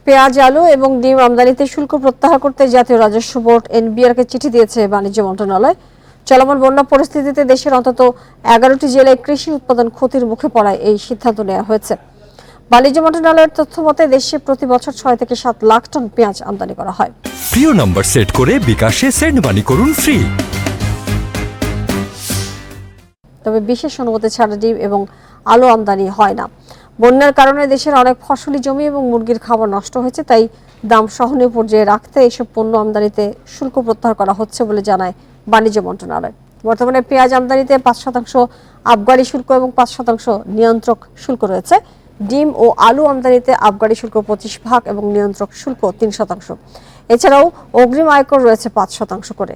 পেঁয়াজ, আলু এবং ডিম আমদানিতে শুল্ক প্রত্যাহার করতে জাতীয় রাজস্ব বোর্ড এনবিআরকে চিঠি দিয়েছে বাণিজ্য মন্ত্রণালয়। চলমান বন্যা পরিস্থিতিতে দেশের অন্তত 11টি জেলায় কৃষি উৎপাদন ক্ষতির মুখে পড়ায় এই সিদ্ধান্ত নেওয়া হয়েছে। বাণিজ্য মন্ত্রণালয়ের তথ্য মতে দেশে প্রতি বছর 6 থেকে 7 লাখ টন পেঁয়াজ আমদানি করা হয়। প্রিয় নাম্বার সেট করে বিকাশে সেন্ড মানি করুন ফ্রি। তবে বিশেষ অনুমতি ছাড়া ডিম এবং আলু আমদানি হয় না। বন্যার কারণে দেশের অনেক ফসলি জমি এবং মুরগির খাবার নষ্ট হয়েছে, তাই দাম সহনীয় পর্যায়ে রাখতে এসব পণ্য আমদানিতে শুল্ক প্রত্যাহার করা হচ্ছে বলে জানায় বাণিজ্য মন্ত্রণালয়। বর্তমানে পেঁয়াজ আমদানিতে 5% আবগারি শুল্ক এবং 5% নিয়ন্ত্রক শুল্ক রয়েছে। ডিম ও আলু আমদানিতে আবগারি শুল্ক 25% এবং নিয়ন্ত্রক শুল্ক 3%। এছাড়াও অগ্রিম আয়কর রয়েছে 5% করে।